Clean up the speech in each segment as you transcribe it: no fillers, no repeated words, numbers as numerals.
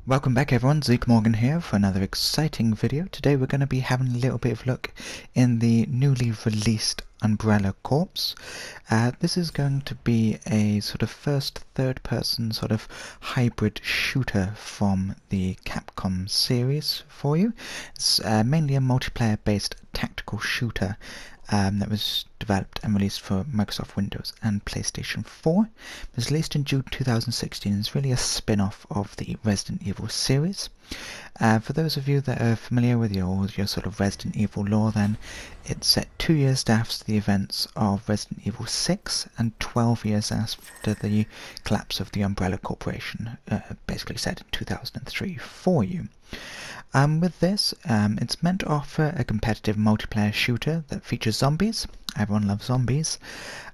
Welcome back everyone, Zeke here for another exciting video. Today we're going to be having a little bit of a look in the newly released Umbrella Corps. This is going to be a sort of first third-person sort of hybrid shooter from the Capcom series for you. It's mainly a multiplayer-based tactical shooter that was developed and released for Microsoft Windows and PlayStation 4. It was released in June 2016. It's really a spin-off of the Resident Evil series. For those of you that are familiar with your sort of Resident Evil lore, then it's set 2 years after the events of Resident Evil 6 and 12 years after the collapse of the Umbrella Corporation, basically set in 2003 for you. With this, it's meant to offer a competitive multiplayer shooter that features zombies. Everyone loves zombies.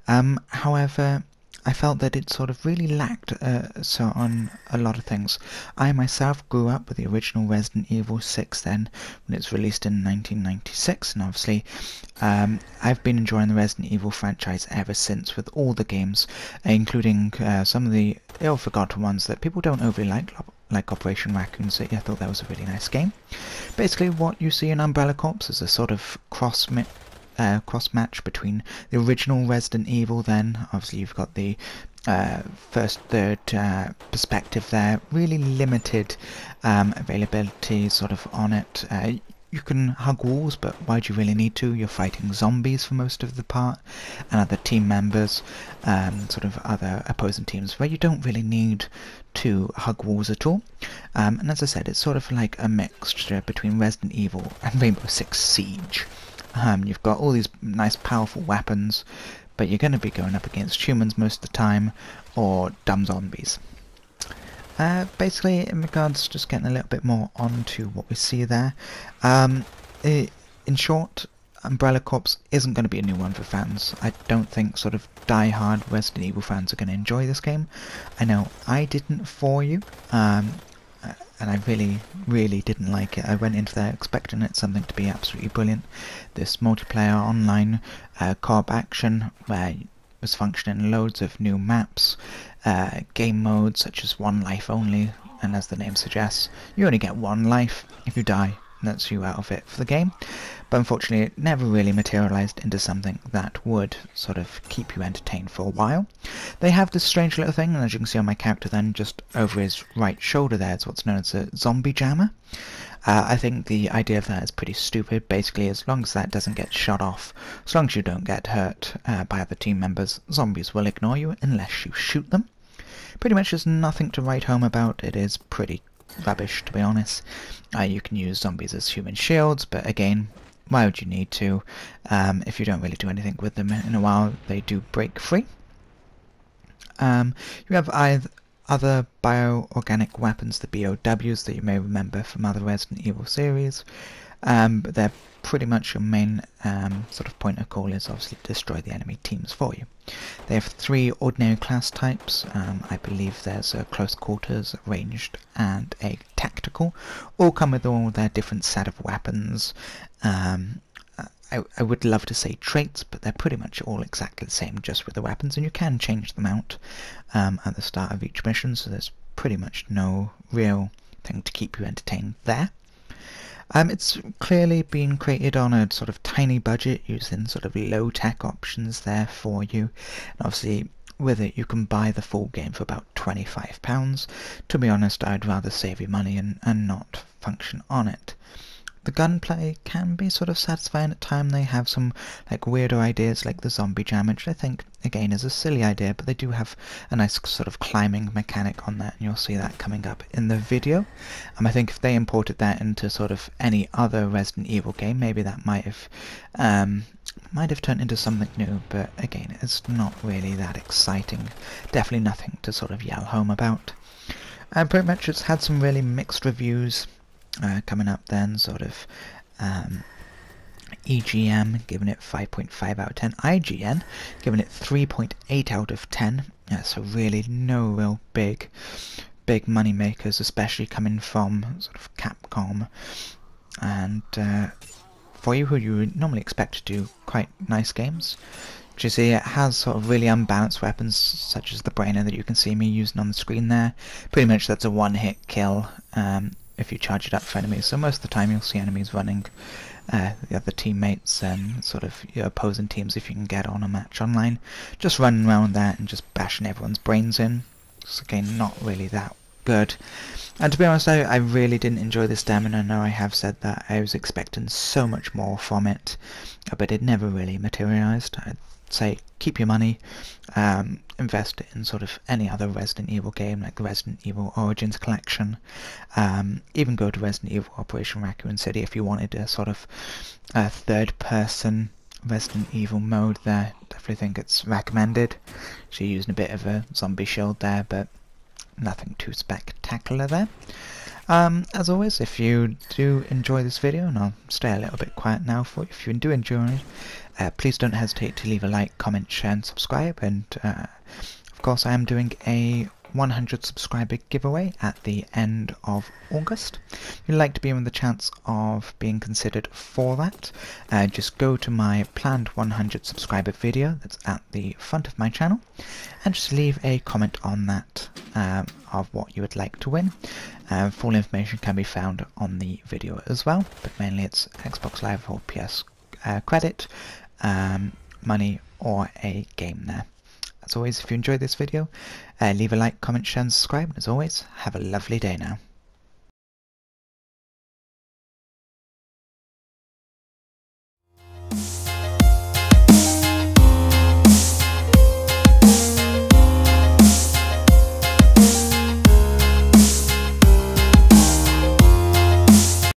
However, I felt that it sort of really lacked on a lot of things. I myself grew up with the original Resident Evil 6 then, when it was released in 1996, and obviously I've been enjoying the Resident Evil franchise ever since, with all the games, including some of the ill-forgotten ones that people don't overly like Operation Raccoon City. I thought that was a really nice game. Basically what you see in Umbrella Corps is a sort of cross-match between the original Resident Evil. Then obviously you've got the first, third perspective there. Really limited availability sort of on it. You can hug walls, but why do you really need to? You're fighting zombies for most of the part, and other team members, sort of other opposing teams, where you don't really need to hug walls at all. And as I said, it's sort of like a mixture between Resident Evil and Rainbow Six Siege. You've got all these nice powerful weapons, but you're going to be going up against humans most of the time, or dumb zombies. Basically, in regards, just getting a little bit more onto what we see there. In short, Umbrella Corps isn't going to be a new one for fans. I don't think sort of die-hard Resident Evil fans are going to enjoy this game. I know I didn't for you, and I really didn't like it. I went into there expecting it something to be absolutely brilliant. This multiplayer online co-op action where it was functioning loads of new maps, game modes such as one life only, and as the name suggests, you only get one life. If you die, that's you out of it for the game. But unfortunately it never really materialized into something that would sort of keep you entertained for a while. They have this strange little thing, and as you can see on my character then, just over his right shoulder there, it's what's known as a zombie jammer. I think the idea of that is pretty stupid. Basically, as long as that doesn't get shut off, as long as you don't get hurt by other team members, zombies will ignore you unless you shoot them. Pretty much there's nothing to write home about. It is pretty rubbish, to be honest. You can use zombies as human shields, but again, why would you need to? If you don't really do anything with them in a while, they do break free. You have other bioorganic weapons, the BOWs, that you may remember from other Resident Evil series. But they're pretty much your main sort of point of call is obviously to destroy the enemy teams for you. They have 3 ordinary class types. I believe there's a close quarters, ranged, and a tactical. All come with all their different set of weapons. I would love to say traits, but they're pretty much all exactly the same, just with the weapons, and you can change them out at the start of each mission, so there's pretty much no real thing to keep you entertained there. It's clearly been created on a sort of tiny budget, using sort of low-tech options there for you. And obviously, with it, you can buy the full game for about £25. To be honest, I'd rather save you money and not function on it. The gunplay can be sort of satisfying at times. They have some like weirder ideas like the zombie jam, which I think again is a silly idea, but they do have a nice sort of climbing mechanic on that, and you'll see that coming up in the video. I think if they imported that into sort of any other Resident Evil game, maybe that might have turned into something new, but again, it's not really that exciting. Definitely nothing to sort of yell home about. Pretty much it's had some really mixed reviews coming up then, sort of EGM giving it 5.5 out of 10, IGN giving it 3.8 out of 10. So really no real big money makers, especially coming from sort of Capcom, and for you who you normally expect to do quite nice games. you see, it has sort of really unbalanced weapons, such as the brainer that you can see me using on the screen there. Pretty much that's a one-hit kill if you charge it up for enemies, so most of the time you'll see enemies running the other teammates and sort of your opposing teams, if you can get on a match online, just running around there and just bashing everyone's brains in. It's again not really that good. And to be honest, I really didn't enjoy this demo, and I know I have said that. I was expecting so much more from it, but it never really materialised. I'd say keep your money, invest it in sort of any other Resident Evil game, like the Resident Evil Origins collection. Even go to Resident Evil Operation Raccoon City if you wanted a sort of third-person Resident Evil mode there. Definitely think it's recommended. So you're using a bit of a zombie shield there, but nothing too spectacular there. As always, if you do enjoy this video, and I'll stay a little bit quiet now for you, if you do enjoy it, please don't hesitate to leave a like, comment, share and subscribe. And of course I am doing a 100 subscriber giveaway at the end of August. If you'd like to be in the chance of being considered for that, just go to my planned 100 subscriber video that's at the front of my channel and just leave a comment on that of what you would like to win. Full information can be found on the video as well, but mainly it's Xbox Live or PS credit, money or a game there. As always, if you enjoyed this video, leave a like, comment, share and subscribe. And as always, have a lovely day now.